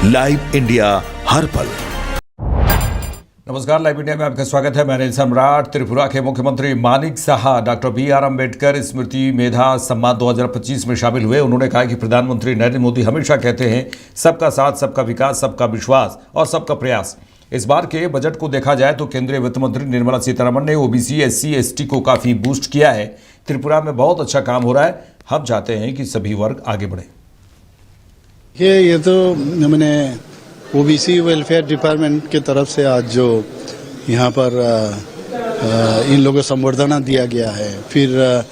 Live India हर पल। नमस्कार, live India में आपका स्वागत है। मैं अनिल सम्राट। त्रिपुरा के मुख्यमंत्री मानिक साहा डॉक्टर BR अम्बेडकर स्मृति मेधा सम्मान 2025 में शामिल हुए। उन्होंने कहा कि प्रधानमंत्री नरेंद्र मोदी हमेशा कहते हैं सबका साथ, सबका विकास, सबका विश्वास और सबका प्रयास। इस बार के बजट को देखा जाए तो केंद्रीय वित्त मंत्री निर्मला सीतारमण ने OBC SC ST को काफी बूस्ट किया है। त्रिपुरा में बहुत अच्छा काम हो रहा है। हम चाहते हैं कि सभी वर्ग आगे बढ़े। ये तो मैंने OBC वेलफेयर डिपार्टमेंट की तरफ से आज जो यहाँ पर इन लोगों को संवर्धना दिया गया है, फिर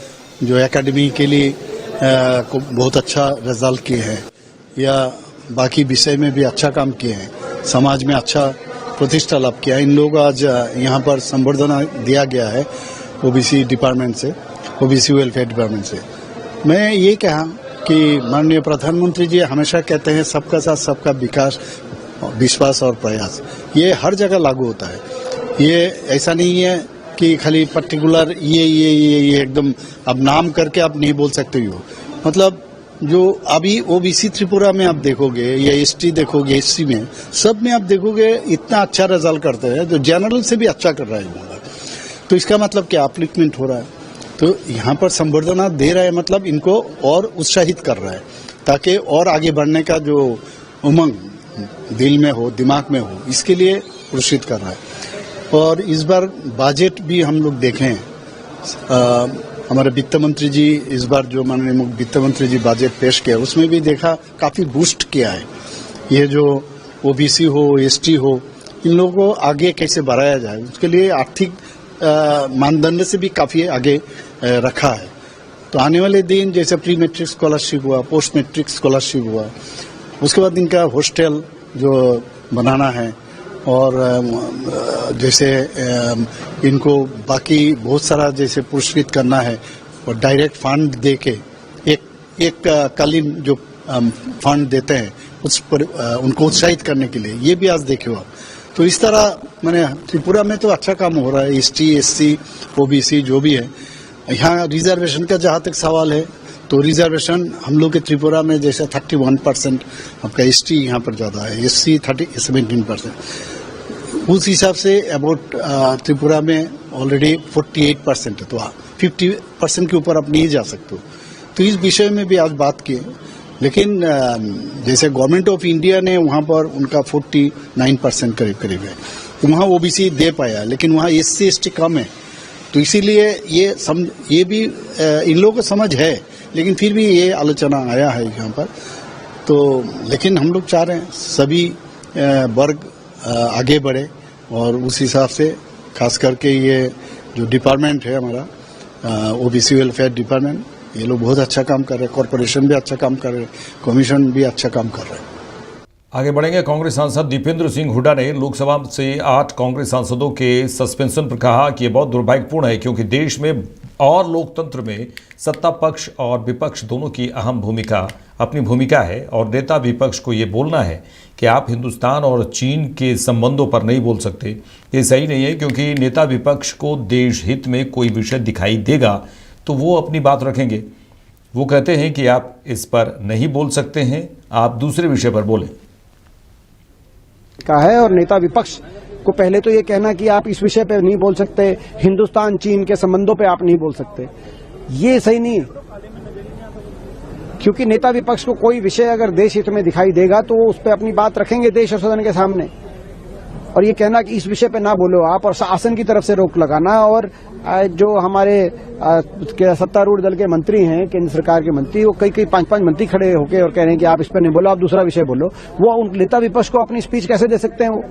जो एकेडमी के लिए को बहुत अच्छा रिजल्ट किए हैं या बाकी विषय में भी अच्छा काम किए हैं, समाज में अच्छा प्रतिष्ठा लाभ किया। इन लोग आज यहाँ पर संवर्धना दिया गया है OBC डिपार्टमेंट से, OBC वेलफेयर डिपार्टमेंट से। मैं ये कहा कि माननीय प्रधानमंत्री जी हमेशा कहते हैं सबका साथ, सबका विकास, विश्वास और प्रयास। ये हर जगह लागू होता है। ये ऐसा नहीं है कि खाली पर्टिकुलर ये एकदम अब नाम करके आप नहीं बोल सकते हो। मतलब जो अभी OBC त्रिपुरा में आप देखोगे या ST देखोगे, SC में, सब में आप देखोगे इतना अच्छा रिजल्ट करते हैं जो जनरल से भी अच्छा कर रहा है। तो इसका मतलब क्या, अपलिफ्टमेंट हो रहा है। तो यहाँ पर संवर्धना दे रहा है, मतलब इनको और उत्साहित कर रहा है ताकि और आगे बढ़ने का जो उमंग दिल में हो, दिमाग में हो, इसके लिए प्रोत्साहित कर रहा है। और इस बार बजट भी हम लोग देखें, हमारे वित्त मंत्री जी इस बार जो माननीय वित्त मंत्री जी बजट पेश किया उसमें भी देखा काफी बूस्ट किया है। ये जो OBC हो, ST हो, इन लोगों को आगे कैसे बढ़ाया जाए उसके लिए आर्थिक मानदंड से भी काफी आगे रखा है। तो आने वाले दिन जैसे प्री मैट्रिक स्कॉलरशिप हुआ, पोस्ट मैट्रिक स्कॉलरशिप हुआ, उसके बाद इनका हॉस्टल जो बनाना है और जैसे इनको बाकी बहुत सारा जैसे पुरस्कृत करना है और डायरेक्ट फंड दे के एक कालीन जो फंड देते हैं उस पर उनको उत्साहित करने के लिए, ये भी आज देखे हुआ। तो इस तरह मैंने त्रिपुरा में तो अच्छा काम हो रहा है। ST SC OBC जो भी है, यहाँ रिजर्वेशन का जहाँ तक सवाल है तो रिजर्वेशन हम लोग के त्रिपुरा में जैसे 31% आपका ST यहाँ पर ज़्यादा है, SC 17%। उस हिसाब से अबाउट त्रिपुरा में ऑलरेडी 48% है, तो 50% के ऊपर आप नहीं जा सकते। तो इस विषय में भी आज बात की, लेकिन जैसे गवर्नमेंट ऑफ इंडिया ने वहाँ पर उनका 49% करीब है, तो वहाँ OBC दे पाया, लेकिन वहाँ SC ST कम है। तो इसीलिए ये भी इन लोगों को समझ है, लेकिन फिर भी ये आलोचना आया है यहाँ पर। तो लेकिन हम लोग चाह रहे हैं सभी वर्ग आगे बढ़े और उस हिसाब से खास करके ये जो डिपार्टमेंट है हमारा OBC वेलफेयर डिपार्टमेंट, ये लोग बहुत अच्छा काम कर रहे हैं। कॉर्पोरेशन भी अच्छा काम कर रहे हैं, कमीशन भी अच्छा काम कर रहे हैं। आगे बढ़ेंगे। कांग्रेस सांसद दीपेंद्र सिंह हुड्डा ने लोकसभा से 8 कांग्रेस सांसदों के सस्पेंशन पर कहा कि यह बहुत दुर्भाग्यपूर्ण है, क्योंकि देश में और लोकतंत्र में सत्ता पक्ष और विपक्ष दोनों की अहम अपनी भूमिका है और नेता विपक्ष को ये बोलना है कि आप हिंदुस्तान और चीन के संबंधों पर नहीं बोल सकते, ये सही नहीं है। क्योंकि नेता विपक्ष को देश हित में कोई विषय दिखाई देगा तो वो अपनी बात रखेंगे। वो कहते हैं कि आप इस पर नहीं बोल सकते हैं, आप दूसरे विषय पर बोलें का है। और नेता विपक्ष को पहले तो ये कहना कि आप इस विषय पे नहीं बोल सकते, हिंदुस्तान चीन के संबंधों पे आप नहीं बोल सकते, ये सही नहीं है। क्योंकि नेता विपक्ष को कोई विषय अगर देश हित में दिखाई देगा तो वो उस पर अपनी बात रखेंगे देश और सदन के सामने। और ये कहना कि इस विषय पे ना बोलो आप, और शासन की तरफ से रोक लगाना, और जो हमारे सत्तारूढ़ दल के मंत्री हैं, केंद्र सरकार के मंत्री, वो कई 5-5 मंत्री खड़े होके और कह रहे हैं कि आप इस पर नहीं बोलो, आप दूसरा विषय बोलो। वो उन नेता विपक्ष को अपनी स्पीच कैसे दे सकते हैं वो?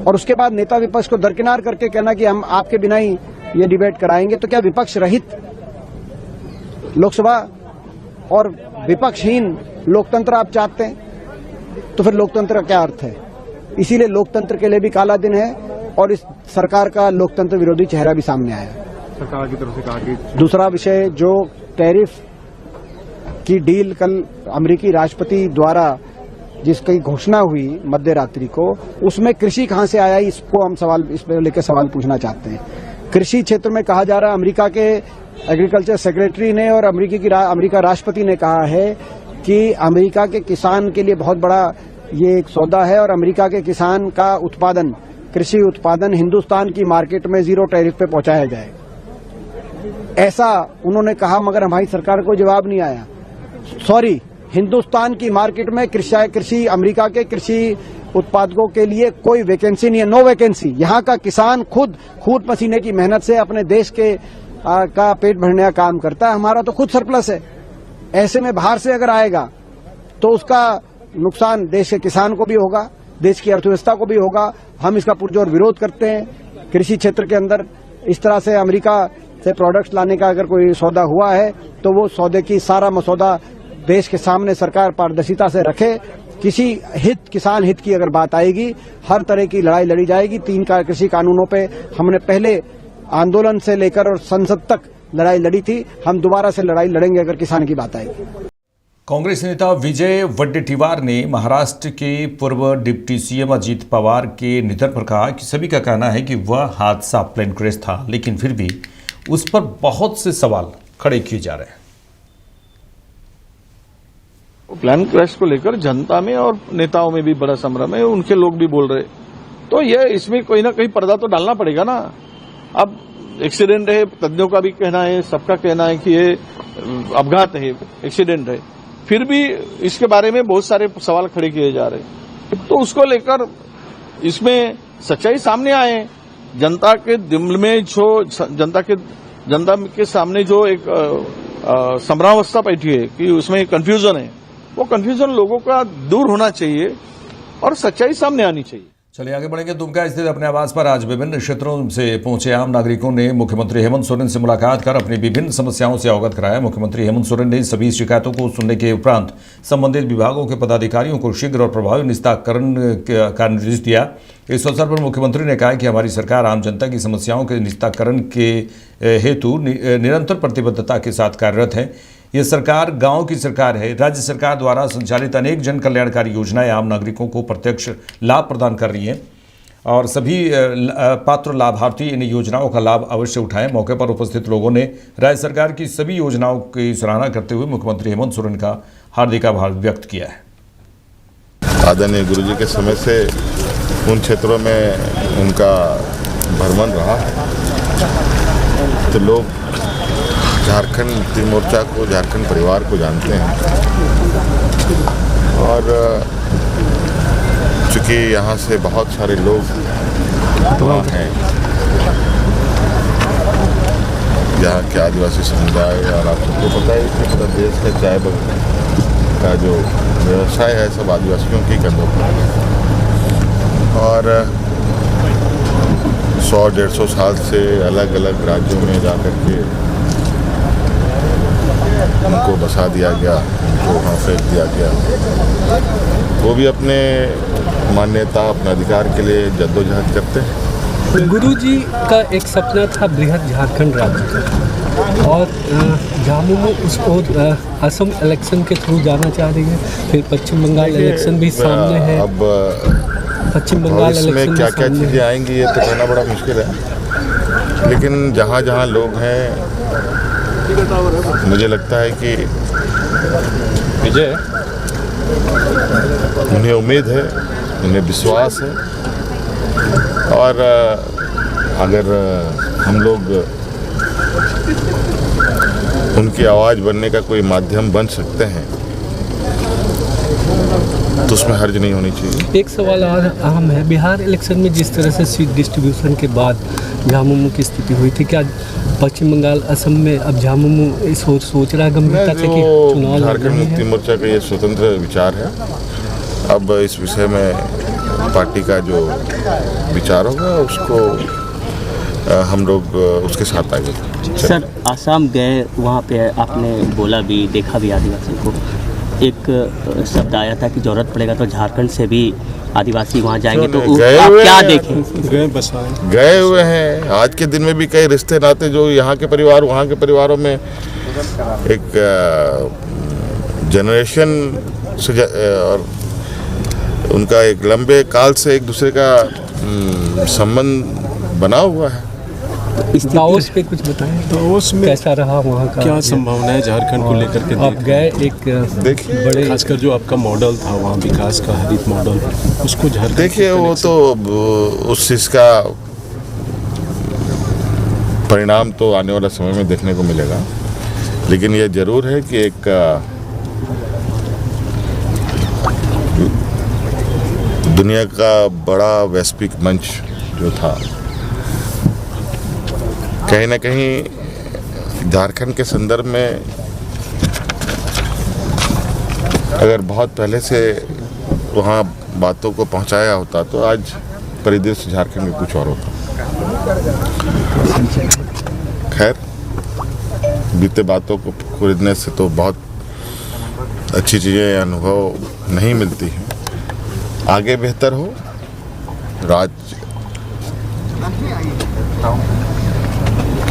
और उसके बाद नेता विपक्ष को दरकिनार करके कहना कि हम आपके बिना ही ये डिबेट कराएंगे। तो क्या विपक्ष रहित लोकसभा और विपक्षहीन लोकतंत्र आप चाहते हैं? तो फिर लोकतंत्र का क्या अर्थ है? इसीलिए लोकतंत्र के लिए भी काला दिन है और इस सरकार का लोकतंत्र विरोधी चेहरा भी सामने आया। सरकार की तरफ से कहा कि दूसरा विषय जो टैरिफ की डील कल अमेरिकी राष्ट्रपति द्वारा जिसकी घोषणा हुई मध्य रात्रि को, उसमें कृषि कहां से आया, इसको हम इस पर लेकर सवाल पूछना चाहते हैं। कृषि क्षेत्र में कहा जा रहा है, अमेरिका के एग्रीकल्चर सेक्रेटरी ने और अमेरिका राष्ट्रपति ने कहा है कि अमेरिका के किसान के लिए बहुत बड़ा ये एक सौदा है और अमेरिका के किसान का उत्पादन, कृषि उत्पादन हिंदुस्तान की मार्केट में जीरो टैरिफ पे पहुंचाया जाए, ऐसा उन्होंने कहा, मगर हमारी सरकार को जवाब नहीं आया। सॉरी, हिंदुस्तान की मार्केट में कृषि अमेरिका के कृषि उत्पादकों के लिए कोई वैकेंसी नहीं है, नो वैकेंसी। यहाँ का किसान खुद खून पसीने की मेहनत से अपने देश के का पेट भरने का काम करता है। हमारा तो खुद सरप्लस है। ऐसे में बाहर से अगर आएगा तो उसका नुकसान देश के किसान को भी होगा, देश की अर्थव्यवस्था को भी होगा। हम इसका पुरजोर विरोध करते हैं। कृषि क्षेत्र के अंदर इस तरह से अमेरिका से प्रोडक्ट्स लाने का अगर कोई सौदा हुआ है तो वो सौदे की सारा मसौदा देश के सामने सरकार पारदर्शिता से रखे। किसान हित की अगर बात आएगी, हर तरह की लड़ाई लड़ी जाएगी। 3 कृषि कानूनों पे हमने पहले आंदोलन से लेकर और संसद तक लड़ाई लड़ी थी, हम दोबारा से लड़ाई लड़ेंगे अगर किसान की बात आएगी। कांग्रेस नेता विजय वडेट्टीवार ने महाराष्ट्र के पूर्व डिप्टी सीएम अजीत पवार के निधन पर कहा कि सभी का कहना है कि वह हादसा प्लेन क्रैश था, लेकिन फिर भी उस पर बहुत से सवाल खड़े किए जा रहे हैं। प्लान क्रैश को लेकर जनता में और नेताओं में भी बड़ा संभ्रम है, उनके लोग भी बोल रहे, तो ये इसमें कोई ना कोई पर्दा तो डालना पड़ेगा ना। अब एक्सीडेंट है, तज्ञों का भी कहना है, सबका कहना है कि ये अपघात है, एक्सीडेंट है, फिर भी इसके बारे में बहुत सारे सवाल खड़े किए जा रहे, तो उसको लेकर इसमें सच्चाई सामने आए। जनता के दिल में जो जनता के सामने जो एक संभ्रमावस्था बैठी है कि उसमें कंफ्यूजन है, वो कंफ्यूजन लोगों का दूर होना चाहिए और सच्चाई सामने आनी चाहिए। चलिए आगे बढ़ेंगे। दुमका स्थित अपने आवास पर आज विभिन्न क्षेत्रों से पहुंचे आम नागरिकों ने मुख्यमंत्री हेमंत सोरेन से मुलाकात कर अपनी विभिन्न समस्याओं से अवगत कराया। मुख्यमंत्री हेमंत सोरेन ने सभी शिकायतों को सुनने के उपरांत संबंधित विभागों के पदाधिकारियों को शीघ्र और प्रभावी निस्तारण का निर्देश दिया। इस अवसर पर मुख्यमंत्री ने कहा कि हमारी सरकार आम जनता की समस्याओं के निस्तारण के हेतु निरंतर प्रतिबद्धता के साथ कार्यरत है। ये सरकार गांव की सरकार है। राज्य सरकार द्वारा संचालित अनेक जन कल्याणकारी योजनाएं आम नागरिकों को प्रत्यक्ष लाभ प्रदान कर रही हैं और सभी पात्र लाभार्थी इन योजनाओं का लाभ अवश्य उठाएं। मौके पर उपस्थित लोगों ने राज्य सरकार की सभी योजनाओं की सराहना करते हुए मुख्यमंत्री हेमंत सोरेन का हार्दिक आभार व्यक्त किया है। आदरणीय गुरुजी के समय से उन क्षेत्रों में उनका भ्रमण रहा है, तो लोग झारखंड मुक्ति मोर्चा को, झारखंड परिवार को जानते हैं और चूँकि यहाँ से बहुत सारे लोग वहाँ हैं, यहाँ के आदिवासी समुदाय, और आप सबको पता है कि पूरा देश का चाय का जो व्यवसाय है सब आदिवासियों के कंधों पर है और 100-150 साल से अलग अलग राज्यों में जाकर के उनको बसा दिया गया, उनको वहाँ फेंक दिया गया। वो भी अपने मान्यता, अपने अधिकार के लिए जद्दोजहद करते हैं। गुरुजी का एक सपना था बृहद झारखंड राज्य का, और झामुमो उस ओर असम इलेक्शन के थ्रू जाना चाह रही है। फिर पश्चिम बंगाल इलेक्शन भी सामने है। अब पश्चिम बंगाल इलेक्शन में क्या क्या चीज़ें आएंगी ये तो कहना बड़ा मुश्किल है, लेकिन जहाँ जहाँ लोग हैं मुझे लगता है कि विजय, उन्हें उम्मीद है, उन्हें विश्वास है और अगर हम लोग उनकी आवाज़ बनने का कोई माध्यम बन सकते हैं तो उसमें हर्ज नहीं होनी चाहिए। एक सवाल और अहम है, बिहार इलेक्शन में जिस तरह से सीट डिस्ट्रीब्यूशन के बाद झामुमो की स्थिति हुई थी, क्या पश्चिम बंगाल, असम में अब झामुमो सोच रहा गंभीरता से कि चुनाव झारखंड मुक्ति मोर्चा का ये स्वतंत्र विचार है। अब इस विषय में पार्टी का जो विचार होगा उसको हम लोग उसके साथ आगे। सर, आसाम गए, वहाँ पे आपने बोला भी, देखा भी आदिवासी को, एक शब्द आया था कि जरूरत पड़ेगा तो झारखंड से भी आदिवासी वहाँ जाएंगे, तो आप क्या देखें? गए हुए हैं। आज के दिन में भी कई रिश्ते नाते जो यहाँ के परिवार वहाँ के परिवारों में एक जनरेशन से और उनका एक लंबे काल से एक दूसरे का संबंध बना हुआ है। दावोस पे कुछ बताएं, दावोस में कैसा रहा वहाँ का, क्या संभावना है झारखंड को लेकर के? आप गए एक देखिए, बड़े, खासकर जो आपका मॉडल था वहाँ विकास का, हरित मॉडल, उसको झारखंड, देखिए वो तो उस चीज़ का परिणाम तो आने वाला समय में देखने को मिलेगा, लेकिन ये जरूर है कि एक दुनिया का बड़ा वैश्विक मंच जो था, कहीं ना कहीं झारखंड के संदर्भ में अगर बहुत पहले से वहाँ बातों को पहुँचाया होता तो आज परिदृश्य झारखंड में कुछ और होता। खैर, बीते बातों को खरीदने से तो बहुत अच्छी चीज़ें अनुभव नहीं मिलती हैं। आगे बेहतर हो, राज्य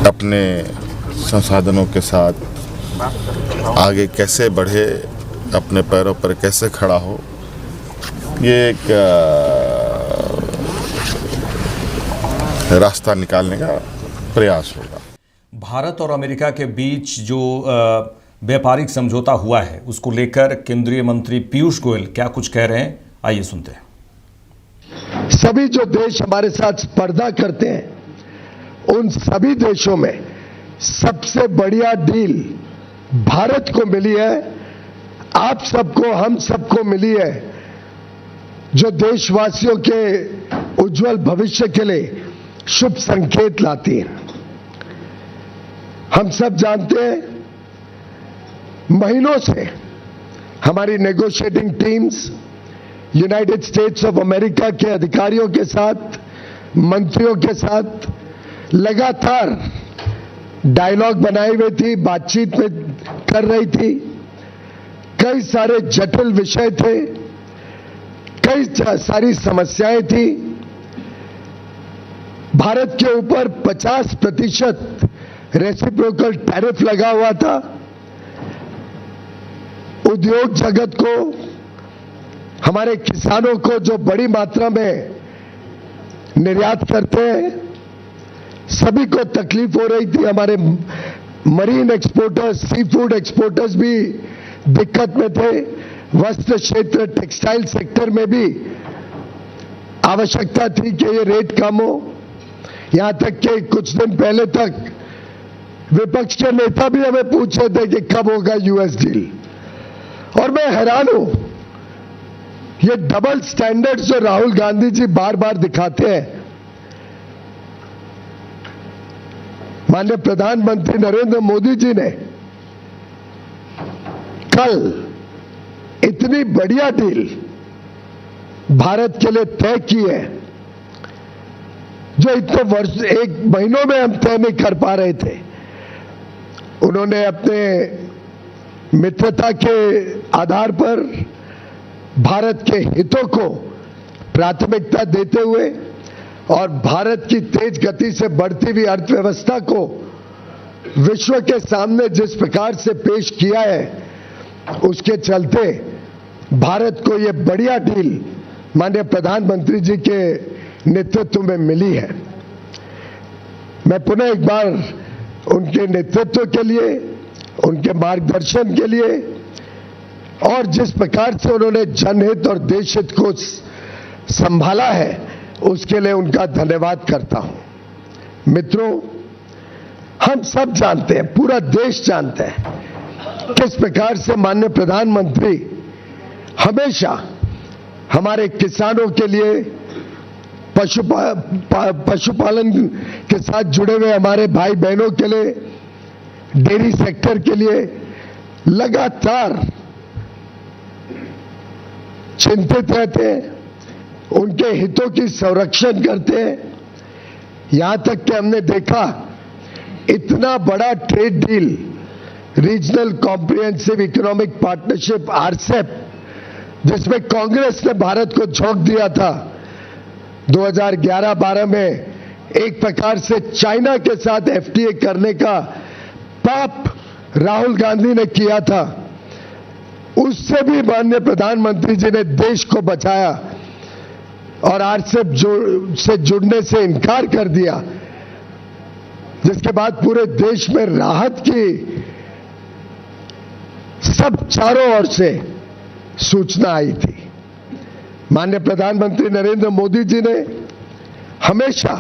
अपने संसाधनों के साथ आगे कैसे बढ़े, अपने पैरों पर कैसे खड़ा हो, ये एक रास्ता निकालने का प्रयास होगा। भारत और अमेरिका के बीच जो व्यापारिक समझौता हुआ है उसको लेकर केंद्रीय मंत्री पीयूष गोयल क्या कुछ कह रहे हैं, आइए सुनते हैं। सभी जो देश हमारे साथ स्पर्धा करते हैं उन सभी देशों में सबसे बढ़िया डील भारत को मिली है, आप सबको, हम सबको मिली है, जो देशवासियों के उज्जवल भविष्य के लिए शुभ संकेत लाती है। हम सब जानते हैं महीनों से हमारी negotiating teams United states of America के अधिकारियों के साथ, मंत्रियों के साथ लगातार डायलॉग बनाई हुई थी, बातचीत में कर रही थी। कई सारे जटिल विषय थे, कई सारी समस्याएं थी। भारत के ऊपर 50% रेसिप्रोकल टैरिफ लगा हुआ था। उद्योग जगत को, हमारे किसानों को जो बड़ी मात्रा में निर्यात करते हैं, सभी को तकलीफ हो रही थी। हमारे marine exporters, sea food exporters भी दिक्कत में थे। वस्त्र क्षेत्र, टेक्सटाइल सेक्टर में भी आवश्यकता थी कि ये रेट कम हो। यहां तक कि कुछ दिन पहले तक विपक्ष के नेता भी हमें पूछ रहे थे कि कब होगा यूएस डील, और मैं हैरान हूं, ये डबल स्टैंडर्ड्स जो राहुल गांधी जी बार बार दिखाते हैं। माननीय प्रधानमंत्री नरेंद्र मोदी जी ने कल इतनी बढ़िया डील भारत के लिए तय की है जो इतने वर्ष, एक महीनों में हम तय नहीं कर पा रहे थे। उन्होंने अपने मित्रता के आधार पर भारत के हितों को प्राथमिकता देते हुए और भारत की तेज गति से बढ़ती हुई अर्थव्यवस्था को विश्व के सामने जिस प्रकार से पेश किया है, उसके चलते भारत को यह बढ़िया डील माननीय प्रधानमंत्री जी के नेतृत्व में मिली है। मैं पुनः एक बार उनके नेतृत्व के लिए, उनके मार्गदर्शन के लिए और जिस प्रकार से उन्होंने जनहित और देशहित को संभाला है, उसके लिए उनका धन्यवाद करता हूं। मित्रों, हम सब जानते हैं, पूरा देश जानता है किस प्रकार से माननीय प्रधानमंत्री हमेशा हमारे किसानों के लिए, पशुपालन के साथ जुड़े हुए हमारे भाई बहनों के लिए, डेयरी सेक्टर के लिए लगातार चिंतित रहते हैं, उनके हितों की संरक्षण करते हैं। यहां तक कि हमने देखा इतना बड़ा trade deal, regional comprehensive economic partnership RCEP, जिसमें कांग्रेस ने भारत को झोंक दिया था 2011-12 में, एक प्रकार से चाइना के साथ एफटीए करने का पाप राहुल गांधी ने किया था। उससे भी माननीय प्रधानमंत्री जी ने देश को बचाया और आरसेप से जुड़ने से इनकार कर दिया। जिसके बाद पूरे देश में राहत की सब चारों ओर से सूचना आई थी। माननीय प्रधानमंत्री नरेंद्र मोदी जी ने हमेशा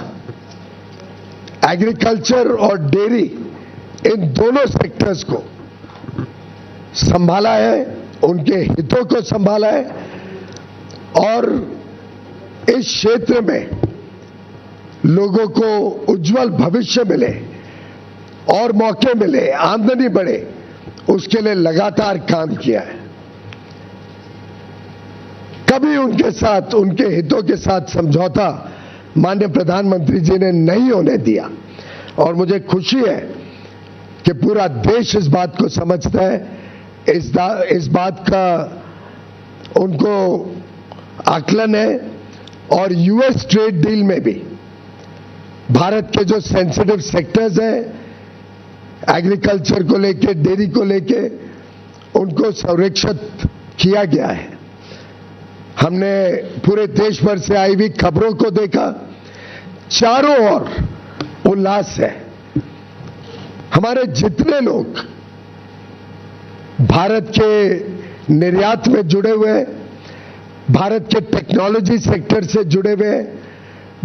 एग्रीकल्चर और डेयरी इन दोनों सेक्टर्स को संभाला है, उनके हितों को संभाला है और इस क्षेत्र में लोगों को उज्जवल भविष्य मिले और मौके मिले, आमदनी बढ़े, उसके लिए लगातार काम किया है। कभी उनके साथ, उनके हितों के साथ समझौता माननीय प्रधानमंत्री जी ने नहीं होने दिया और मुझे खुशी है कि पूरा देश इस बात को समझता है, इस बात का उनको आकलन है और यूएस ट्रेड डील में भी भारत के जो सेंसिटिव सेक्टर्स हैं, एग्रीकल्चर को लेके, डेयरी को लेके, उनको संरक्षित किया गया है। हमने पूरे देश भर से आई हुई खबरों को देखा, चारों ओर उल्लास है। हमारे जितने लोग भारत के निर्यात में जुड़े हुए हैं, भारत के टेक्नोलॉजी सेक्टर से जुड़े हुए हैं,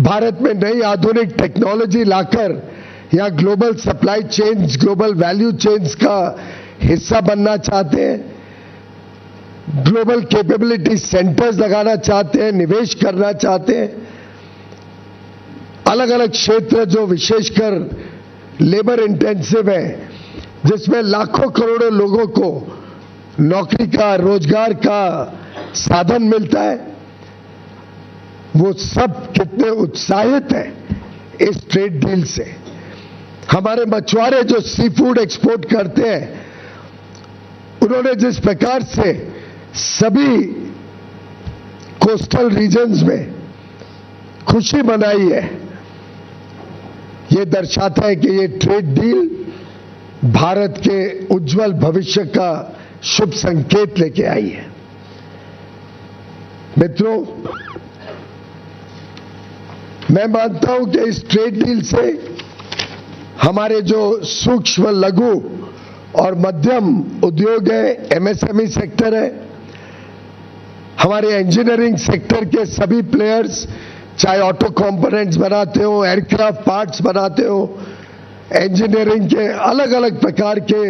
भारत में नई आधुनिक टेक्नोलॉजी लाकर यहां global supply chains, global value chains का हिस्सा बनना चाहते हैं, ग्लोबल कैपेबिलिटी सेंटर्स लगाना चाहते हैं, निवेश करना चाहते हैं। अलग अलग क्षेत्र जो विशेषकर लेबर इंटेंसिव है, जिसमें लाखों करोड़ों लोगों को नौकरी का, रोजगार का साधन मिलता है, वो सब कितने उत्साहित हैं इस ट्रेड डील से। हमारे मछुआरे जो सी फूड एक्सपोर्ट करते हैं, उन्होंने जिस प्रकार से सभी कोस्टल रीजन्स में खुशी मनाई है, ये दर्शाता है कि ये ट्रेड डील भारत के उज्जवल भविष्य का शुभ संकेत लेके आई है। मित्रों, मैं मानता हूं कि इस ट्रेड डील से हमारे जो सूक्ष्म, लघु और मध्यम उद्योग है, एमएसएमई सेक्टर है, हमारे इंजीनियरिंग सेक्टर के सभी प्लेयर्स, चाहे ऑटो कंपोनेंट्स बनाते हो, एयरक्राफ्ट पार्ट्स बनाते हो, इंजीनियरिंग के अलग अलग प्रकार के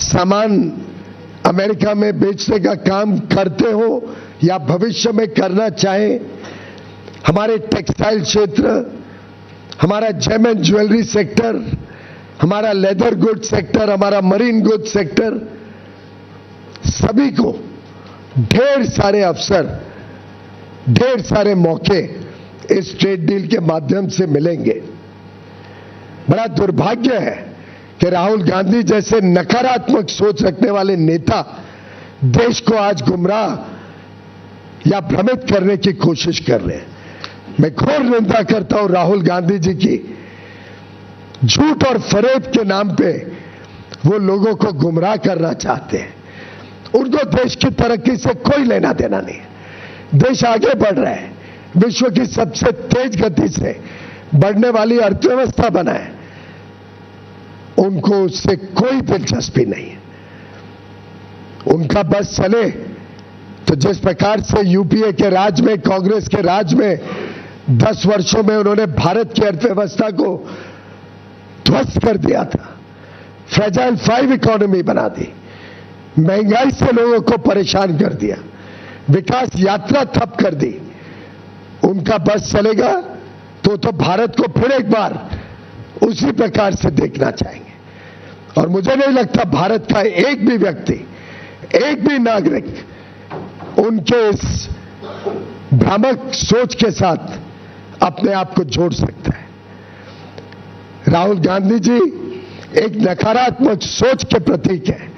सामान अमेरिका में बेचने का काम करते हो या भविष्य में करना चाहे, हमारे टेक्सटाइल क्षेत्र, हमारा जेम एंड ज्वेलरी सेक्टर, हमारा लेदर गुड सेक्टर, हमारा मरीन गुड सेक्टर, सभी को ढेर सारे अवसर, ढेर सारे मौके इस ट्रेड डील के माध्यम से मिलेंगे। बड़ा दुर्भाग्य है कि राहुल गांधी जैसे नकारात्मक सोच रखने वाले नेता देश को आज गुमराह या भ्रमित करने की कोशिश कर रहे हैं। मैं घोर निंदा करता हूं राहुल गांधी जी की। झूठ और फरेब के नाम पे वो लोगों को गुमराह करना चाहते हैं। उनको देश की तरक्की से कोई लेना देना नहीं है। देश आगे बढ़ रहा है, विश्व की सबसे तेज गति से बढ़ने वाली अर्थव्यवस्था बना है, उनको उससे कोई दिलचस्पी नहीं है। उनका बस चले तो जिस प्रकार से यूपीए के राज में, कांग्रेस के राज में 10 वर्षों में उन्होंने भारत की अर्थव्यवस्था को ध्वस्त कर दिया था, फ्रेजाइल 5 इकोनॉमी बना दी, महंगाई से लोगों को परेशान कर दिया, विकास यात्रा ठप कर दी। उनका बस चलेगा तो भारत को फिर एक बार उसी प्रकार से देखना चाहेंगे। और मुझे नहीं लगता भारत का एक भी व्यक्ति, एक भी नागरिक उनके इस भ्रामक सोच के साथ अपने आप को जोड़ सकता है। राहुल गांधी जी एक नकारात्मक सोच के प्रतीक है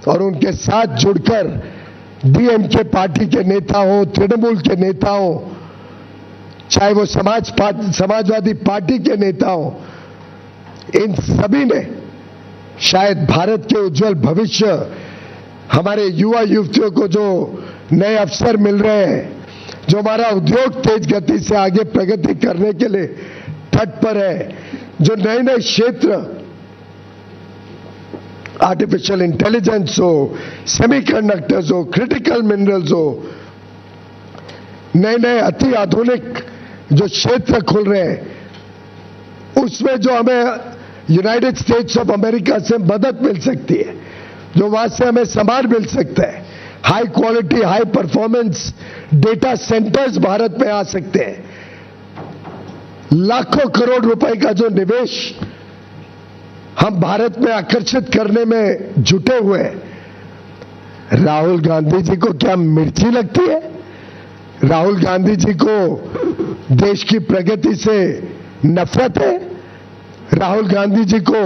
और उनके साथ जुड़कर डीएमके पार्टी के नेता हो, तृणमूल के नेता हो, चाहे वो समाजवादी पार्टी के नेता हो, इन सभी ने शायद भारत के उज्जवल भविष्य, हमारे युवा युवतियों को जो नए अवसर मिल रहे हैं, जो हमारा उद्योग तेज गति से आगे प्रगति करने के लिए तट पर है, जो नए नए क्षेत्र, आर्टिफिशियल इंटेलिजेंस हो, सेमीकंडक्टर्स हो, क्रिटिकल मिनरल्स हो, नए नए अति आधुनिक जो क्षेत्र खुल रहे हैं, उसमें जो हमें यूनाइटेड स्टेट्स ऑफ अमेरिका से मदद मिल सकती है, जो वहां से हमें सामान मिल सकता है, high quality high performance data centres Bharat में आ सकते हैं, लाखों करोड़ रुपए का जो निवेश हम भारत में आकर्षित करने में जुटे हुए हैं। राहुल गांधी जी को क्या मिर्ची लगती है? राहुल गांधी जी को देश की प्रगति से नफरत है? राहुल गांधी जी को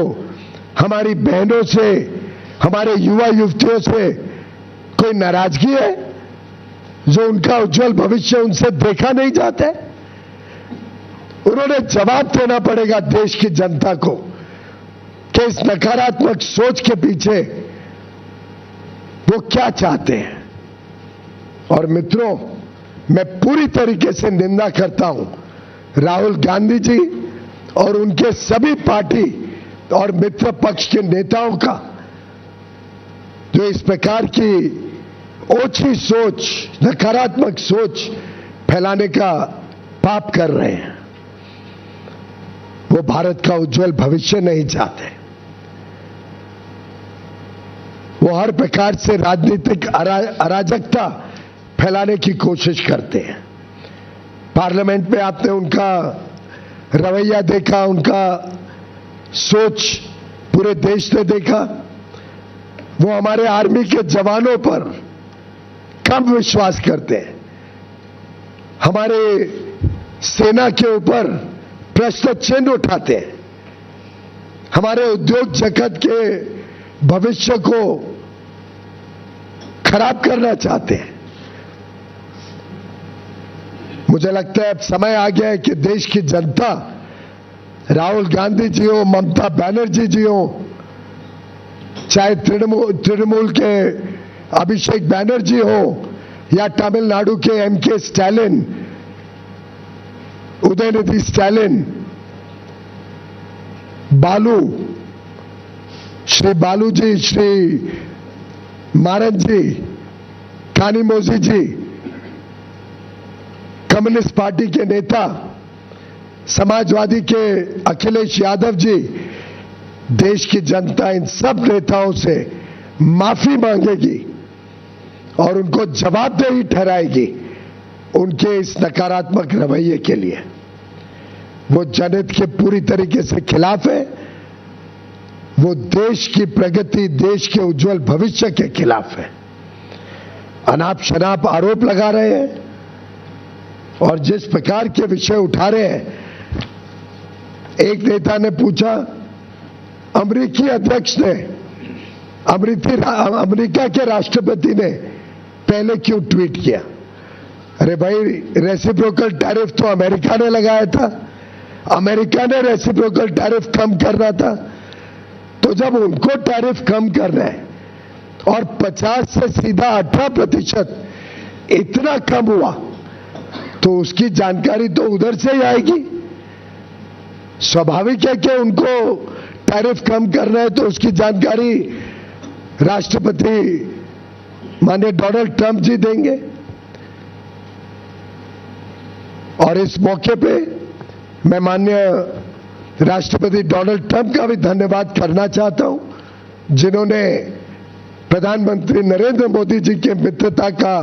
हमारी बहनों से, हमारे युवा युवतियों से कोई नाराजगी है जो उनका उज्जवल भविष्य उनसे देखा नहीं जाता है? उन्होंने जवाब देना पड़ेगा देश की जनता को कि इस नकारात्मक सोच के पीछे वो क्या चाहते हैं। और मित्रों, मैं पूरी तरीके से निंदा करता हूं राहुल गांधी जी और उनके सभी पार्टी और मित्र पक्ष के नेताओं का, जो इस प्रकार की ओछी सोच, नकारात्मक सोच फैलाने का पाप कर रहे हैं। वो भारत का उज्जवल भविष्य नहीं चाहते। वो हर प्रकार से राजनीतिक अराजकता फैलाने की कोशिश करते हैं। पार्लियामेंट में आपने उनका रवैया देखा, उनका सोच पूरे देश ने देखा। वो हमारे आर्मी के जवानों पर कम विश्वास करते हैं, हमारे सेना के ऊपर प्रश्न चिन्ह उठाते हैं, हमारे उद्योग जगत के भविष्य को खराब करना चाहते हैं। मुझे लगता है अब समय आ गया है कि देश की जनता, राहुल गांधी जी हो, ममता बनर्जी जी हो, चाहे तृणमूल के अभिषेक बैनर्जी हो या तमिलनाडु के एमके स्टालिन, उदयनिधि स्टालिन, बालू, श्री बालू जी, श्री मारन जी, कानीमोजी जी, कम्युनिस्ट पार्टी के नेता, समाजवादी के अखिलेश यादव जी, देश की जनता इन सब नेताओं से माफी मांगेगी और उनको जवाबदेही ठहराएगी उनके इस नकारात्मक रवैये के लिए। वो जनहित के पूरी तरीके से खिलाफ है, वो देश की प्रगति, देश के उज्जवल भविष्य के खिलाफ है। अनाप शनाप आरोप लगा रहे हैं और जिस प्रकार के विषय उठा रहे हैं, एक नेता ने पूछा, अमेरिकी अध्यक्ष ने, अमेरिका के राष्ट्रपति ने पहले क्यों ट्वीट किया? अरे भाई, रेसिप्रोकल टैरिफ तो अमेरिका ने लगाया था, अमेरिका ने रेसिप्रोकल टैरिफ कम करना था। तो जब उनको टैरिफ कम करना है और 50 से सीधा 18% इतना कम हुआ, तो उसकी जानकारी तो उधर से ही आएगी। स्वाभाविक है कि उनको टैरिफ कम करना है तो उसकी जानकारी राष्ट्रपति माननीय डोनाल्ड ट्रंप जी देंगे। और इस मौके पे मैं माननीय राष्ट्रपति डोनाल्ड ट्रंप का भी धन्यवाद करना चाहता हूं, जिन्होंने प्रधानमंत्री नरेंद्र मोदी जी के मित्रता का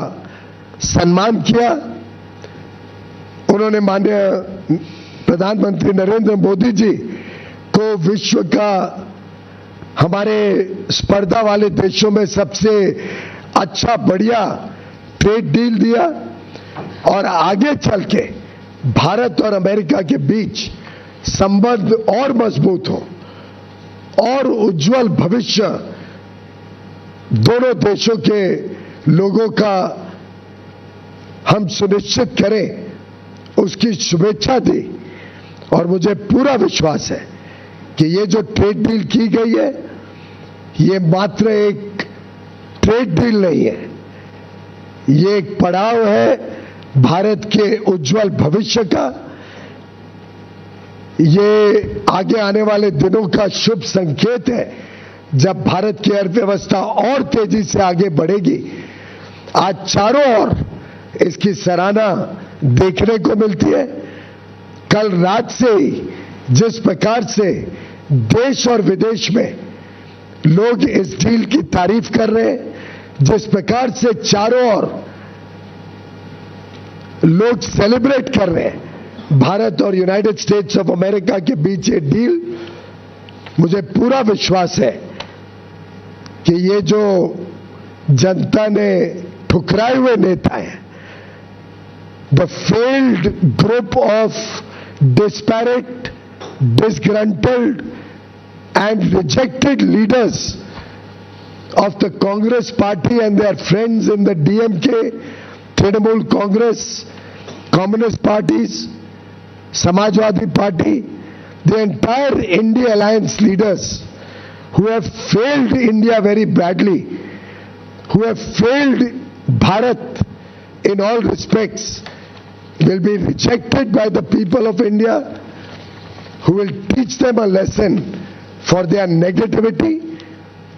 सम्मान किया। उन्होंने माननीय प्रधानमंत्री नरेंद्र मोदी जी को विश्व का, हमारे स्पर्धा वाले देशों में सबसे अच्छा बढ़िया ट्रेड डील दिया और आगे चल के भारत और अमेरिका के बीच संबंध और मजबूत हो और उज्जवल भविष्य दोनों देशों के लोगों का हम सुनिश्चित करें, उसकी शुभेच्छा दी। और मुझे पूरा विश्वास है कि ये जो ट्रेड डील की गई है, ये मात्र एक ट्रेड डील नहीं है, ये एक पड़ाव है भारत के उज्जवल भविष्य का, ये आगे आने वाले दिनों का शुभ संकेत है, जब भारत की अर्थव्यवस्था और तेजी से आगे बढ़ेगी। आज चारों ओर इसकी सराहना देखने को मिलती है। कल रात से ही जिस प्रकार से देश और विदेश में लोग इस डील की तारीफ कर रहे हैं, जिस प्रकार से चारों ओर लोग सेलिब्रेट कर रहे हैं भारत और यूनाइटेड स्टेट्स ऑफ अमेरिका के बीच ये डील, मुझे पूरा विश्वास है कि ये जो जनता ने ठुकराए हुए नेता हैं, the failed group of disparate, disgruntled and rejected leaders of the Congress party and their friends in the DMK, Trinamool Congress, Communist parties, Samajwadi Party, the entire India Alliance leaders who have failed India very badly, who have failed Bharat in all respects, will be rejected by the people of India, who will teach them a lesson for their negativity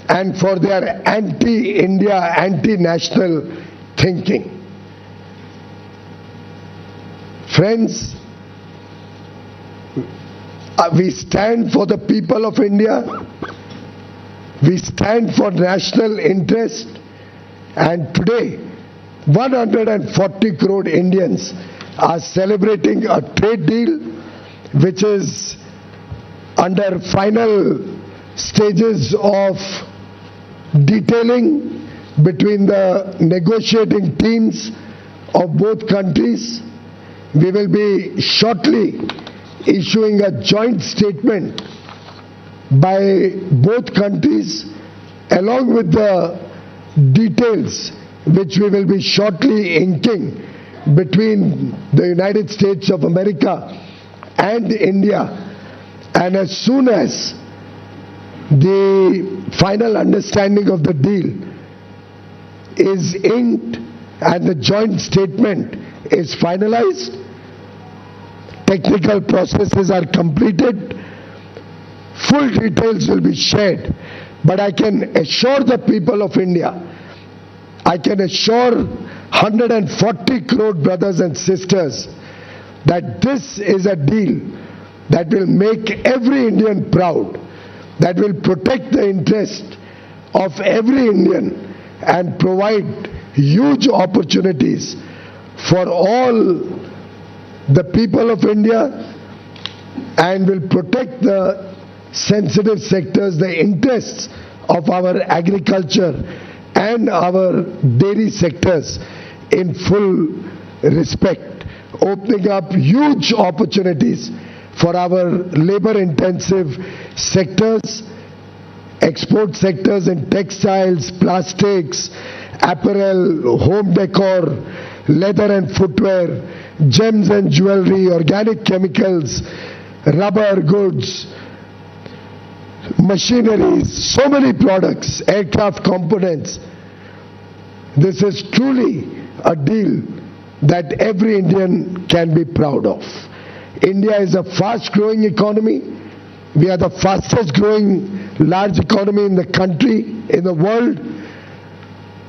and for their anti-India, anti-national thinking. Friends, we stand for the people of India, we stand for national interest, and today 140 crore Indians are celebrating a trade deal which is under final stages of detailing between the negotiating teams of both countries. We will be shortly issuing a joint statement by both countries along with the details which we will be shortly inking between the United States of America and India. And as soon as the final understanding of the deal is inked and the joint statement is finalized, technical processes are completed, full details will be shared. But I can assure the people of India, I can assure 140 crore brothers and sisters that this is a deal that will make every Indian proud, that will protect the interest of every Indian and provide huge opportunities for all the people of India and will protect the sensitive sectors, the interests of our agriculture and our dairy sectors in full respect, opening up huge opportunities for our labor-intensive sectors, export sectors in textiles, plastics, apparel, home decor, leather and footwear, gems and jewelry, organic chemicals, rubber goods, machineries, so many products, aircraft components. This is truly a deal that every Indian can be proud of. India is a fast-growing economy. We are the fastest growing large economy in the country, in the world.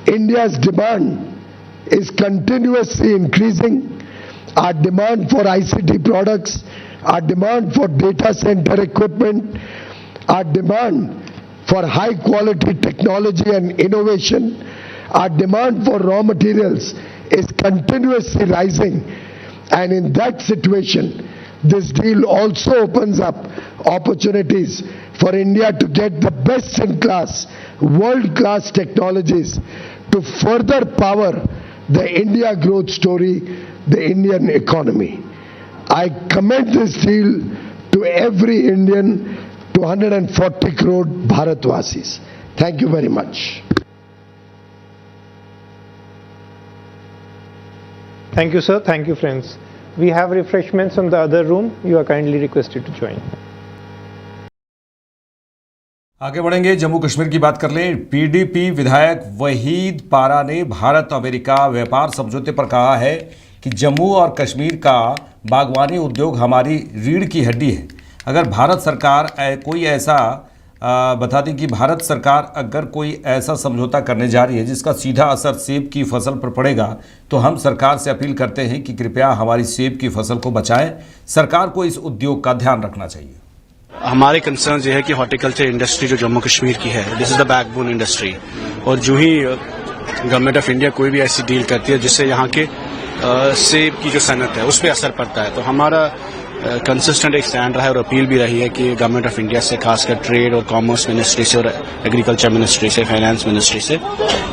India's demand is continuously increasing. Our demand for ICT products, our demand for data center equipment, our demand for high quality technology and innovation, our demand for raw materials is continuously rising. And in that situation, this deal also opens up opportunities for India to get the best in class, world-class technologies to further power the India growth story, the Indian economy. I commend this deal to every Indian, to 140 crore Bharatvasis. Thank you very much. Thank you, sir. Thank you, friends. We have refreshments in the other room. You are kindly requested to join. आगे बढ़ेंगे, जम्मू कश्मीर की बात कर लें। PDP विधायक वहीद पारा ने Bharat America व्यापार समझौते पर कहा है कि जम्मू और कश्मीर का बागवानी उद्योग हमारी रीढ़ की हड्डी है। अगर भारत सरकार कोई ऐसा बता दें कि भारत सरकार अगर कोई ऐसा समझौता करने जा रही है जिसका सीधा असर सेब की फसल पर पड़ेगा, तो हम सरकार से अपील करते हैं कि कृपया हमारी सेब की फसल को बचाएं। सरकार को इस उद्योग का ध्यान रखना चाहिए। हमारे कंसर्न ये है कि हॉर्टिकल्चर इंडस्ट्री जो जम्मू कश्मीर की है, this is the backbone industry, और जो ही गवर्नमेंट ऑफ इंडिया कोई भी ऐसी डील करती है जिससे यहाँ के सेब की जो सनत है उस पर असर पड़ता है, तो हमारा कंसिस्टेंट एक स्टैंड रहा है और अपील भी रही है कि गवर्नमेंट ऑफ इंडिया से, खासकर ट्रेड और कॉमर्स मिनिस्ट्री से और एग्रीकल्चर मिनिस्ट्री से, फाइनेंस मिनिस्ट्री से,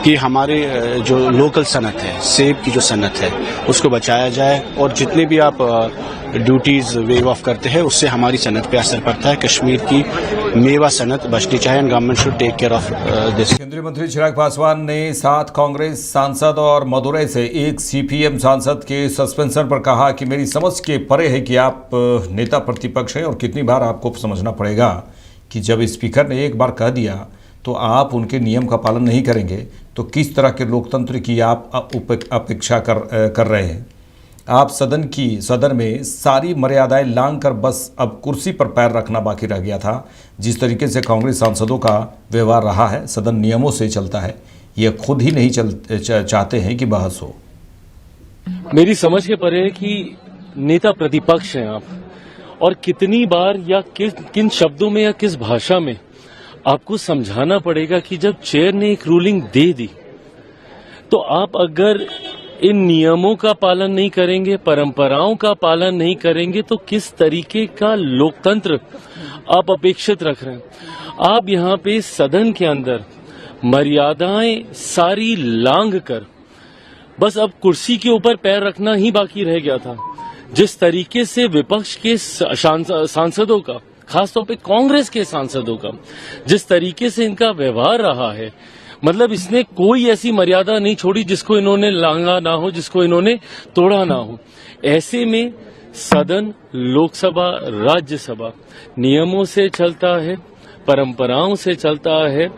कि हमारे जो लोकल सनत है, सेब की जो सनत है उसको बचाया जाए, और जितने भी आप ड्यूटीज वेव ऑफ करते हैं उससे हमारी सनत पे असर पड़ता है। कश्मीर की मेवा सनत बचनी चाहिए and government should take care of this. केंद्रीय मंत्री चिराग पासवान ने 7 कांग्रेस सांसद और मदुरई से 1 सीपीएम सांसद के सस्पेंशन पर कहा कि मेरी समझ के परे है कि आप नेता प्रतिपक्ष हैं और कितनी बार आपको समझना पड़ेगा कि जब स्पीकर ने एक बार कह दिया तो आप उनके नियम का पालन नहीं करेंगे तो किस तरह के लोकतंत्र की आप अपेक्षा कर रहे हैं। आप सदन में सारी मर्यादाएं लांघ कर बस अब कुर्सी पर पैर रखना बाकी रह गया था। जिस तरीके से कांग्रेस सांसदों का व्यवहार रहा है, सदन नियमों से चलता है, ये खुद ही नहीं चाहते हैं कि बहस हो। मेरी समझ के परे है कि नेता प्रतिपक्ष हैं आप, और कितनी बार या किन शब्दों में या किस भाषा में आपको समझाना पड़ेगा कि जब चेयर ने एक रूलिंग दे दी तो आप अगर इन नियमों का पालन नहीं करेंगे, परंपराओं का पालन नहीं करेंगे, तो किस तरीके का लोकतंत्र आप अपेक्षित रख रहे हैं। आप यहाँ पे सदन के अंदर मर्यादाएं सारी लांघ कर बस अब कुर्सी के ऊपर पैर रखना ही बाकी रह गया था। जिस तरीके से विपक्ष के सांसदों का, खासतौर पे कांग्रेस के सांसदों का जिस तरीके से इनका व्यवहार रहा है, मतलब इसने कोई ऐसी मर्यादा नहीं छोड़ी जिसको इन्होंने लांघा ना हो, जिसको इन्होंने तोड़ा ना हो। ऐसे में सदन, लोकसभा, राज्यसभा नियमों से चलता है, परंपराओं से चलता है।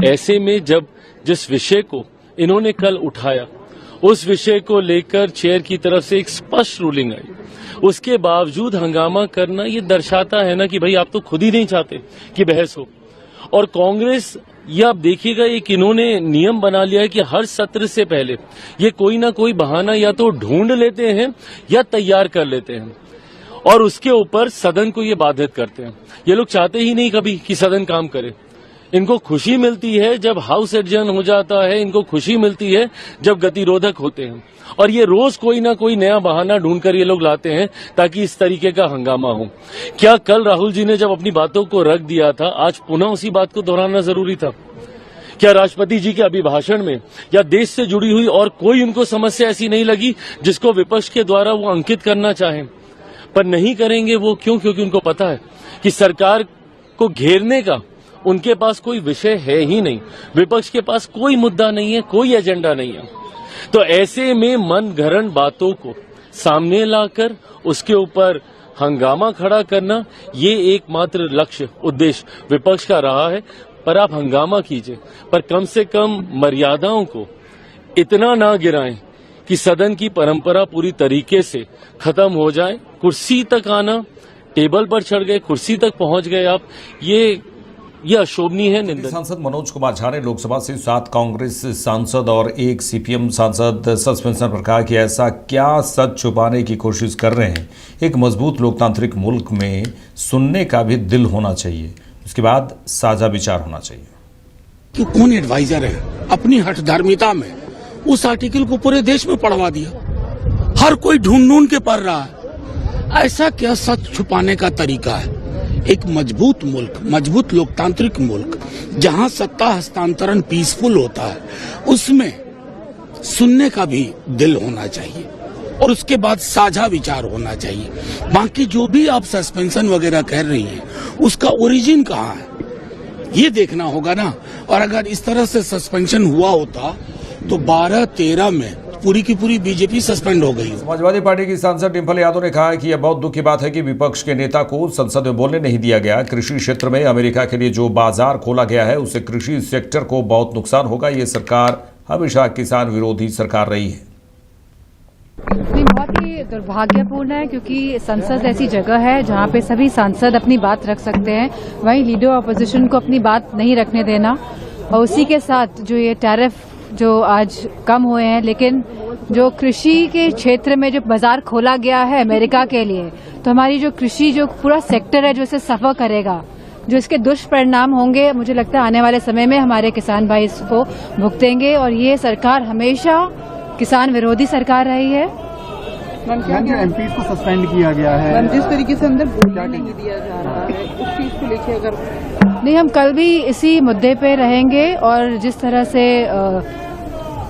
ऐसे में जब जिस विषय को इन्होंने कल उठाया उस विषय को लेकर चेयर की तरफ से एक स्पष्ट रूलिंग आई, उसके बावजूद हंगामा करना ये दर्शाता है ना कि भाई आप तो खुद ही नहीं चाहते कि बहस हो। और कांग्रेस, ये आप देखिएगा, एक इन्होंने नियम बना लिया है कि हर सत्र से पहले ये कोई ना कोई बहाना या तो ढूंढ लेते हैं या तैयार कर लेते हैं और उसके ऊपर सदन को ये बाधित करते हैं। ये लोग चाहते ही नहीं कभी कि सदन काम करे। इनको खुशी मिलती है जब हाउस एडजर्न हो जाता है, इनको खुशी मिलती है जब गतिरोधक होते हैं, और ये रोज कोई ना कोई नया बहाना ढूंढकर ये लोग लाते हैं ताकि इस तरीके का हंगामा हो। क्या कल राहुल जी ने जब अपनी बातों को रख दिया था, आज पुनः उसी बात को दोहराना जरूरी था? क्या राष्ट्रपति जी के अभिभाषण में या देश से जुड़ी हुई और कोई उनको समस्या ऐसी नहीं लगी जिसको विपक्ष के द्वारा वो अंकित करना चाहें? पर नहीं करेंगे वो। क्यों? क्योंकि उनको पता है कि सरकार को घेरने का उनके पास कोई विषय है ही नहीं, विपक्ष के पास कोई मुद्दा नहीं है, कोई एजेंडा नहीं है। तो ऐसे में मन घड़ंत बातों को सामने लाकर उसके ऊपर हंगामा खड़ा करना, ये एकमात्र लक्ष्य, उद्देश्य विपक्ष का रहा है। पर आप हंगामा कीजिए, पर कम से कम मर्यादाओं को इतना ना गिराएं कि सदन की परंपरा पूरी तरीके से खत्म हो जाए। कुर्सी तक आना, टेबल पर चढ़ गए, कुर्सी तक पहुंच गए आप, ये अशोभनीय है, निंदनीय। सांसद मनोज कुमार झा ने लोकसभा से 7 कांग्रेस सांसद और 1 सीपीएम सांसद सस्पेंशन पर कहा कि ऐसा क्या सच छुपाने की कोशिश कर रहे हैं। एक मजबूत लोकतांत्रिक मुल्क में सुनने का भी दिल होना चाहिए, उसके बाद साझा विचार होना चाहिए। कि कौन एडवाइजर है, अपनी हठधर्मिता में उस आर्टिकल को पूरे देश में पढ़वा दिया। हर कोई ढूंढ के पढ़ रहा है। ऐसा क्या सच छुपाने का तरीका है? एक मजबूत मुल्क, मजबूत लोकतांत्रिक मुल्क जहां सत्ता हस्तांतरण पीसफुल होता है, उसमें सुनने का भी दिल होना चाहिए और उसके बाद साझा विचार होना चाहिए। बाकी जो भी आप सस्पेंशन वगैरह कह रही हैं, उसका ओरिजिन कहाँ है ये देखना होगा ना। और अगर इस तरह से सस्पेंशन हुआ होता तो 12-13 में पूरी की पूरी बीजेपी सस्पेंड हो गई। समाजवादी पार्टी की सांसद डिम्पल यादव ने कहा कि यह बहुत दुख की बात है कि विपक्ष के नेता को संसद में बोलने नहीं दिया गया। कृषि क्षेत्र में अमेरिका के लिए जो बाजार खोला गया है उससे कृषि सेक्टर को बहुत नुकसान होगा। ये सरकार हमेशा किसान विरोधी सरकार रही है। बहुत ही दुर्भाग्यपूर्ण है, क्योंकि संसद ऐसी जगह है जहां पे सभी सांसद अपनी बात रख सकते हैं, वहीं लीडर ऑपोजिशन को अपनी बात नहीं रखने देना। और उसी के साथ जो ये टैरिफ जो आज कम हुए हैं, लेकिन जो कृषि के क्षेत्र में जो बाजार खोला गया है अमेरिका के लिए, तो हमारी जो कृषि जो पूरा सेक्टर है जो इसे सफर करेगा, जो इसके दुष्परिणाम होंगे, मुझे लगता है आने वाले समय में हमारे किसान भाई इसको भुगतेंगे। और ये सरकार हमेशा किसान विरोधी सरकार रही है। जो एमपी को सस्पेंड किया गया है, जिस तरीके से अंदर बोलने नहीं दिया जा रहा है, उस चीज को लेकर अगर नहीं, हम कल भी इसी मुद्दे पे रहेंगे। और जिस तरह से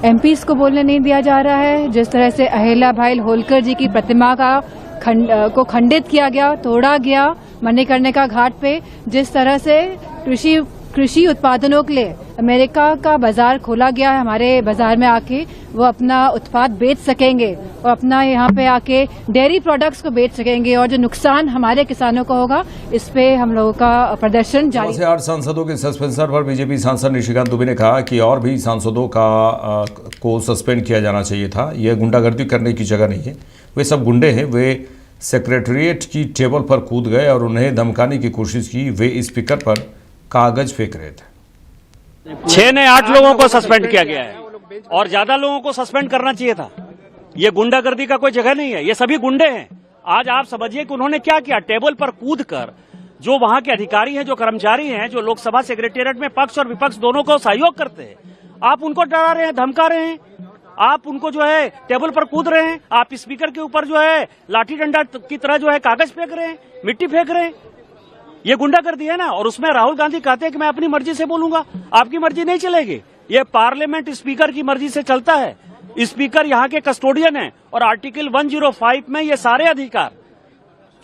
एमपीज को बोलने नहीं दिया जा रहा है, जिस तरह से अहिल्या भाई होलकर जी की प्रतिमा को खंडित किया गया, तोड़ा गया मणिकर्णिका घाट पे, जिस तरह से कृषि उत्पादनों के लिए अमेरिका का बाजार खोला गया है, हमारे बाजार में आके वो अपना उत्पाद बेच सकेंगे और अपना यहाँ पे आके डेयरी प्रोडक्ट्स को बेच सकेंगे। और जो नुकसान हमारे किसानों को होगा, इस पे हम लोगों का प्रदर्शन जारी। 8 सांसदों के सस्पेंशन पर बीजेपी सांसद निशिकांत दुबे ने कहा कि और भी सांसदों को सस्पेंड किया जाना चाहिए था। यह गुंडागर्दी करने की जगह नहीं है, वे सब गुंडे हैं। वे सेक्रेटरिएट की टेबल पर कूद गए और उन्हें धमकाने की कोशिश की। वे स्पीकर पर कागज फेंक रहे थे। 6 ने 8 लोगों को सस्पेंड किया गया है और ज्यादा लोगों को सस्पेंड करना चाहिए था। ये गुंडागर्दी का कोई जगह नहीं है, ये सभी गुंडे हैं। आज आप समझिए कि उन्होंने क्या किया, टेबल पर कूदकर जो वहां के अधिकारी हैं, जो कर्मचारी हैं, जो लोकसभा सेक्रेटेरिएट में पक्ष और विपक्ष दोनों को सहयोग करते हैं, आप उनको डरा रहे हैं, धमका रहे हैं, आप उनको जो है टेबल पर कूद रहे हैं, आप स्पीकर के ऊपर जो है लाठी डंडा की तरह जो है कागज फेंक रहे हैं, मिट्टी फेंक रहे हैं। ये गुंडागर्दी है ना। और उसमें राहुल गांधी कहते हैं कि मैं अपनी मर्जी से बोलूंगा। आपकी मर्जी नहीं चलेगी, ये पार्लियामेंट स्पीकर की मर्जी से चलता है। स्पीकर यहाँ के कस्टोडियन है और आर्टिकल 105 में ये सारे अधिकार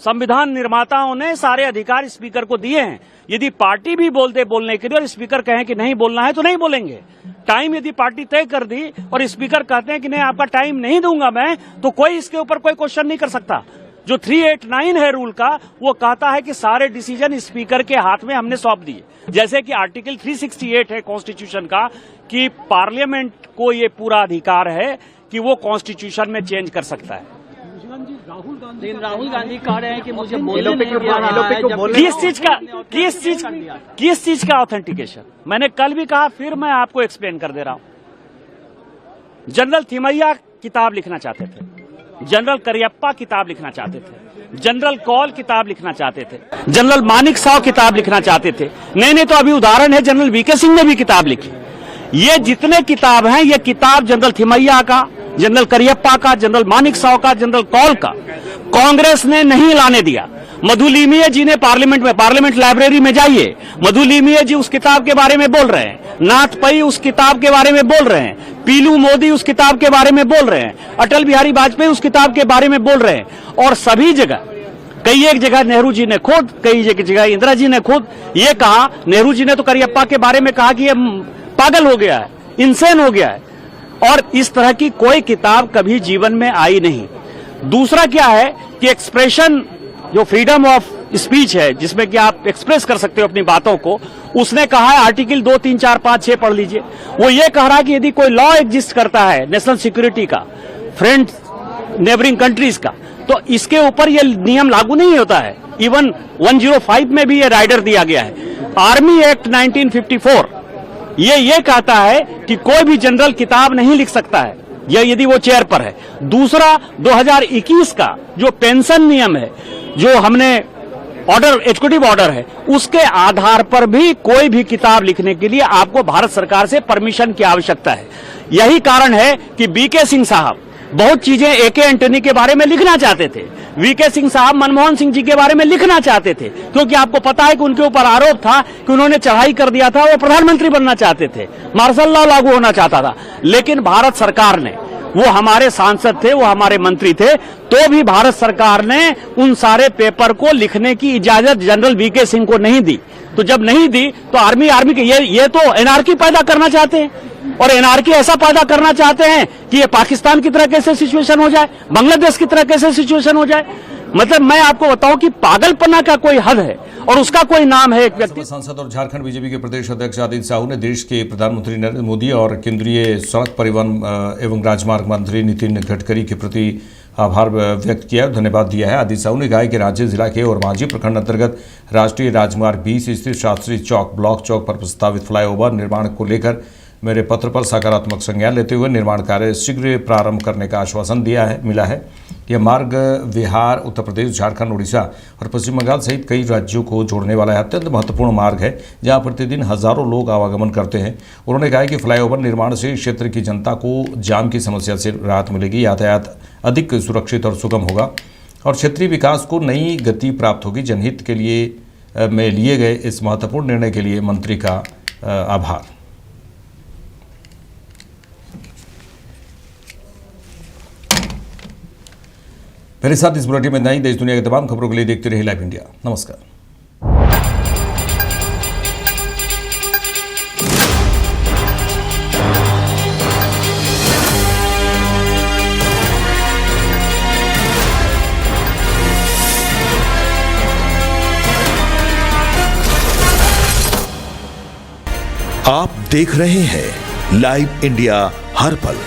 संविधान निर्माताओं ने सारे अधिकार स्पीकर को दिए हैं। यदि पार्टी भी बोलते बोलने के लिए और स्पीकर कहें कि नहीं बोलना है तो नहीं बोलेंगे। टाइम यदि पार्टी तय कर दी और स्पीकर कहते हैं कि नहीं आपका टाइम नहीं दूंगा मैं, तो कोई इसके ऊपर कोई क्वेश्चन नहीं कर सकता। जो 389 है रूल का, वो कहता है कि सारे डिसीजन स्पीकर के हाथ में हमने सौंप दिए। जैसे कि आर्टिकल 368 है कॉन्स्टिट्यूशन का कि पार्लियामेंट को ये पूरा अधिकार है कि वो कॉन्स्टिट्यूशन में चेंज कर सकता है। राहुल गांधी कह रहे हैं कि मुझे बोलने नहीं दिया रहा है। किस चीज का ऑथेंटिकेशन? मैंने कल भी कहा, फिर मैं आपको एक्सप्लेन कर दे रहा हूं। जनरल थिमैया किताब लिखना चाहते थे, जनरल करियप्पा किताब लिखना चाहते थे, जनरल कौल किताब लिखना चाहते थे, जनरल मानिक साव किताब लिखना चाहते थे। नहीं तो अभी उदाहरण है, जनरल वीके सिंह ने भी किताब लिखी। ये जितने किताब हैं, ये किताब जनरल थिमैया का, जनरल करियप्पा का, जनरल मानिक साव का, जनरल कौल का कांग्रेस ने नहीं लाने दिया। मधुलिमिया जी ने पार्लियामेंट लाइब्रेरी में जाइए, मधुलिमिया जी उस किताब के बारे में बोल रहे हैं, नाथ पई उस किताब के बारे में बोल रहे हैं, पीलू मोदी उस किताब के बारे में बोल रहे हैं, अटल बिहारी वाजपेयी उस किताब के बारे में बोल रहे हैं। और सभी जगह, कई एक जगह नेहरू जी ने खुद, कई एक जगह इंदिरा जी ने खुद ये कहा। नेहरू जी ने तो करियप्पा के बारे में कहा कि ये पागल हो गया है, इंसेन हो गया है। और इस तरह की कोई किताब कभी जीवन में आई नहीं। दूसरा क्या है कि एक्सप्रेशन, जो फ्रीडम ऑफ स्पीच है, जिसमें कि आप एक्सप्रेस कर सकते हो अपनी बातों को, उसने कहा है आर्टिकल 2, 3, 4, 5, 6 पढ़ लीजिए। वो ये कह रहा है कि यदि कोई लॉ एग्जिस्ट करता है नेशनल सिक्योरिटी का, फ्रेंड्स नेबरिंग कंट्रीज का, तो इसके ऊपर ये नियम लागू नहीं होता है। इवन 105 में भी ये राइडर दिया गया है। आर्मी एक्ट 1954 ये कहता है कि कोई भी जनरल किताब नहीं लिख सकता है, या यदि वो चेयर पर है। दूसरा 2021 का जो पेंशन नियम है, जो हमने ऑर्डर, एग्जीक्यूटिव ऑर्डर है, उसके आधार पर भी कोई भी किताब लिखने के लिए आपको भारत सरकार से परमिशन की आवश्यकता है। यही कारण है कि बीके सिंह साहब बहुत चीजें एके एंटनी के बारे में लिखना चाहते थे, वीके सिंह साहब मनमोहन सिंह जी के बारे में लिखना चाहते थे, क्योंकि आपको पता है कि उनके ऊपर आरोप था कि उन्होंने चढ़ाई कर दिया था, वो प्रधानमंत्री बनना चाहते थे, मार्शल लॉ लागू होना चाहता था। लेकिन भारत सरकार ने, वो हमारे सांसद थे, वो हमारे मंत्री थे, तो भी भारत सरकार ने उन सारे पेपर को लिखने की इजाजत जनरल वीके सिंह को नहीं दी। तो जब नहीं दी तो आर्मी के ये तो एनआरकी पैदा करना चाहते हैं, और एनआरकी ऐसा पैदा करना चाहते हैं कि ये पाकिस्तान की तरह कैसे सिचुएशन हो जाए, बांग्लादेश की तरह कैसे सिचुएशन हो जाए। मतलब मैं आपको बताऊं कि पागलपना का कोई हद है और उसका कोई नाम है। एक व्यक्ति सांसद और झारखंड बीजेपी के प्रदेश अध्यक्ष आदित्य साहू ने देश के प्रधानमंत्री नरेंद्र मोदी और केंद्रीय सड़क परिवहन एवं राजमार्ग मंत्री नितिन गडकरी के प्रति आभार व्यक्त किया और धन्यवाद दिया है। आदित्य साहू ने कहा कि रांची जिला के ओरमांझी प्रखंड अंतर्गत राष्ट्रीय राजमार्ग 20 स्थित शास्त्री चौक ब्लॉक चौक पर प्रस्तावित फ्लाईओवर निर्माण को लेकर मेरे पत्र पर सकारात्मक संज्ञान लेते हुए निर्माण कार्य शीघ्र प्रारंभ करने का आश्वासन मिला है। यह मार्ग बिहार, उत्तर प्रदेश, झारखंड, उड़ीसा और पश्चिम बंगाल सहित कई राज्यों को जोड़ने वाला है। अत्यंत महत्वपूर्ण मार्ग है जहां प्रतिदिन हजारों लोग आवागमन करते हैं। उन्होंने कहा कि फ्लाईओवर निर्माण से क्षेत्र की जनता को जाम की समस्या से राहत मिलेगी, यातायात अधिक सुरक्षित और सुगम होगा और क्षेत्रीय विकास को नई गति प्राप्त होगी। जनहित के लिए में लिए गए इस महत्वपूर्ण निर्णय के लिए मंत्री का आभार। मेरे साथ इस बुलेटिन में नई देश दुनिया की तमाम खबरों के लिए देखते रहिए लाइव इंडिया। नमस्कार। आप देख रहे हैं लाइव इंडिया हर पल।